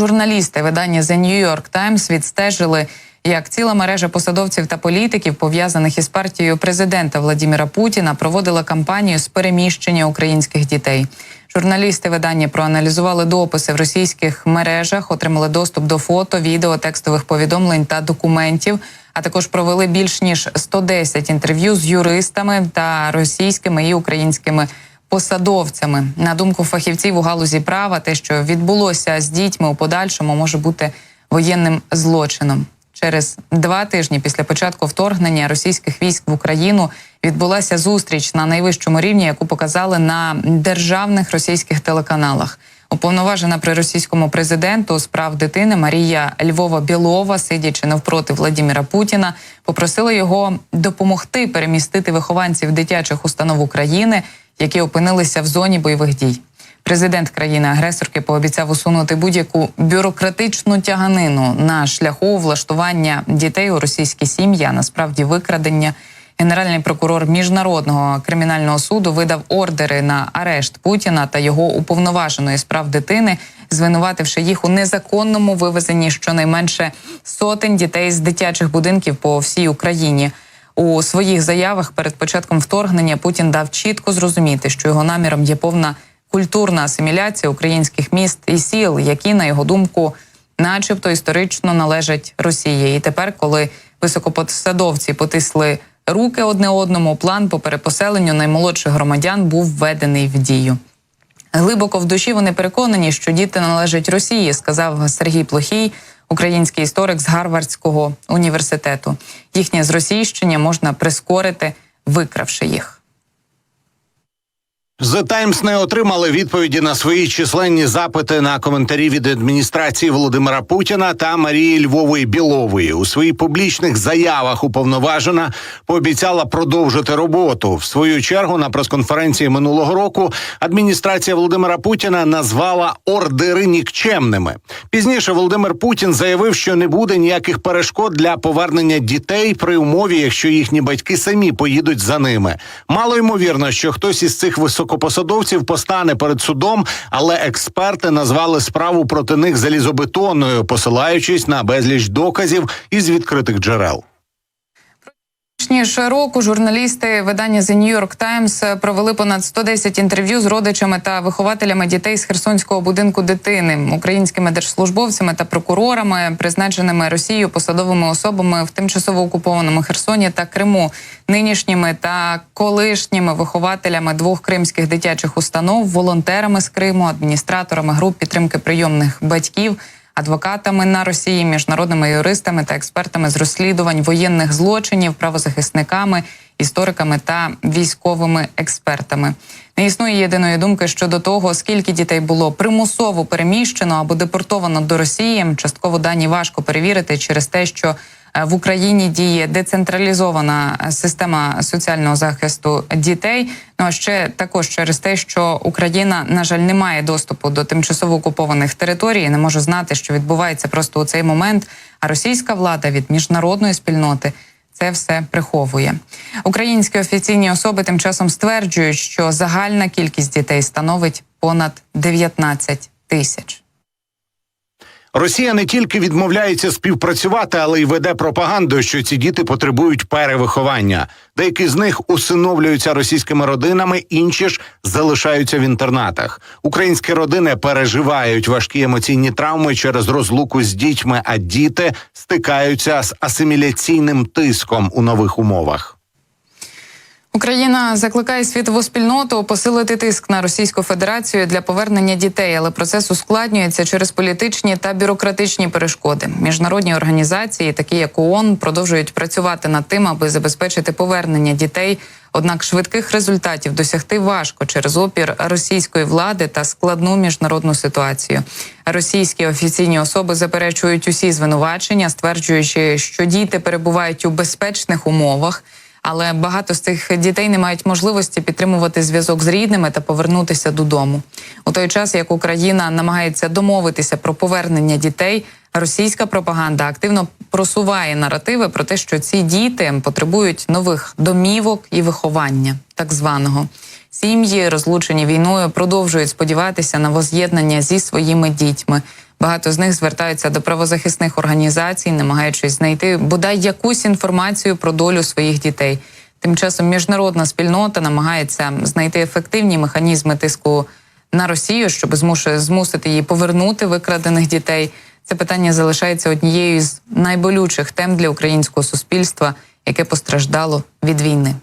Журналісти видання The New York Times відстежили, як ціла мережа посадовців та політиків, пов'язаних із партією президента Владимира Путіна, проводила кампанію з переміщення українських дітей. Журналісти видання проаналізували дописи в російських мережах, отримали доступ до фото, відео, текстових повідомлень та документів, а також провели більш ніж 110 інтерв'ю з юристами та російськими і українськими посадовцями. На думку фахівців у галузі права, те, що відбулося з дітьми у подальшому, може бути воєнним злочином. Через 2 тижні після початку вторгнення російських військ в Україну відбулася зустріч на найвищому рівні, яку показали на державних російських телеканалах. Уповноважена при російському президенту з прав дитини Марія Львова-Білова, сидячи навпроти Владимира Путіна, попросила його допомогти перемістити вихованців дитячих установ України, які опинилися в зоні бойових дій. Президент країни-агресорки пообіцяв усунути будь-яку бюрократичну тяганину на шляху влаштування дітей у російські сім'ї, а насправді викрадення. Генеральний прокурор Міжнародного кримінального суду видав ордери на арешт Путіна та його уповноваженої з прав дитини, звинувативши їх у незаконному вивезенні щонайменше сотень дітей з дитячих будинків по всій Україні. У своїх заявах перед початком вторгнення Путін дав чітко зрозуміти, що його наміром є повна культурна асиміляція українських міст і сіл, які, на його думку, начебто історично належать Росії. І тепер, коли високопосадовці потисли руки одне одному, план по перепоселенню наймолодших громадян був введений в дію. Глибоко в душі вони переконані, що діти належать Росії, сказав Сергій Плохій, український історик з Гарвардського університету. Їхнє зросійщення можна прискорити, викравши їх. The Times не отримали відповіді на свої численні запити на коментарі від адміністрації Володимира Путіна та Марії Львової-Білової. У своїх публічних заявах уповноважена пообіцяла продовжити роботу. В свою чергу на прес-конференції минулого року адміністрація Володимира Путіна назвала ордери нікчемними. Пізніше Володимир Путін заявив, що не буде ніяких перешкод для повернення дітей при умові, якщо їхні батьки самі поїдуть за ними. Мало ймовірно, що хтось із цих високопосадовців постане перед судом, але експерти назвали справу проти них залізобетонною, посилаючись на безліч доказів із відкритих джерел. Ніж року журналісти видання The New York Times провели понад 110 інтерв'ю з родичами та вихователями дітей з Херсонського будинку дитини, українськими держслужбовцями та прокурорами, призначеними Росією посадовими особами в тимчасово окупованому Херсоні та Криму, нинішніми та колишніми вихователями 2 кримських дитячих установ, волонтерами з Криму, адміністраторами груп підтримки прийомних батьків, адвокатами на Росії, міжнародними юристами та експертами з розслідувань воєнних злочинів, правозахисниками, істориками та військовими експертами. Не існує єдиної думки щодо того, скільки дітей було примусово переміщено або депортовано до Росії. Частково дані важко перевірити через те, що в Україні діє децентралізована система соціального захисту дітей. Ну а ще також через те, що Україна, на жаль, не має доступу до тимчасово окупованих територій, не може знати, що відбувається просто у цей момент, а російська влада від міжнародної спільноти це все приховує. Українські офіційні особи тим часом стверджують, що загальна кількість дітей становить понад 19 тисяч. Росія не тільки відмовляється співпрацювати, але й веде пропаганду, що ці діти потребують перевиховання. Деякі з них усиновлюються російськими родинами, інші ж залишаються в інтернатах. Українські родини переживають важкі емоційні травми через розлуку з дітьми, а діти стикаються з асиміляційним тиском у нових умовах. Україна закликає світову спільноту посилити тиск на Російську Федерацію для повернення дітей, але процес ускладнюється через політичні та бюрократичні перешкоди. Міжнародні організації, такі як ООН, продовжують працювати над тим, аби забезпечити повернення дітей. Однак швидких результатів досягти важко через опір російської влади та складну міжнародну ситуацію. Російські офіційні особи заперечують усі звинувачення, стверджуючи, що діти перебувають у безпечних умовах. Але багато з цих дітей не мають можливості підтримувати зв'язок з рідними та повернутися додому. У той час, як Україна намагається домовитися про повернення дітей, російська пропаганда активно просуває наративи про те, що ці діти потребують нових домівок і виховання, так званого. Сім'ї, розлучені війною, продовжують сподіватися на воз'єднання зі своїми дітьми. Багато з них звертаються до правозахисних організацій, намагаючись знайти бодай якусь інформацію про долю своїх дітей. Тим часом міжнародна спільнота намагається знайти ефективні механізми тиску на Росію, щоб змусити її повернути викрадених дітей. Це питання залишається однією з найболючіших тем для українського суспільства, яке постраждало від війни.